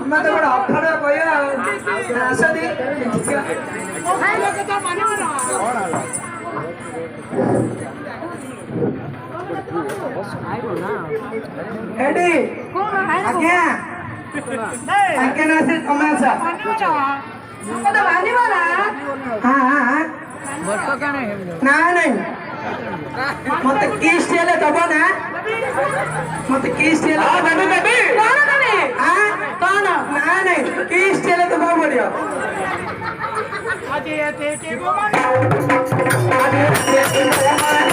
मत बड़ा अफड़ गया आसदी एडी आज्ञा आज्ञा ना से तमाशा तो मानी वाला हां हां बट्टो क्या नहीं मत किस चले तब ना मत किस चले बेबी बेबी कौन तने हां कौन ना नहीं किस चले तो बहुत बढ़िया आजे ते के गोमान आजे ते के गोमान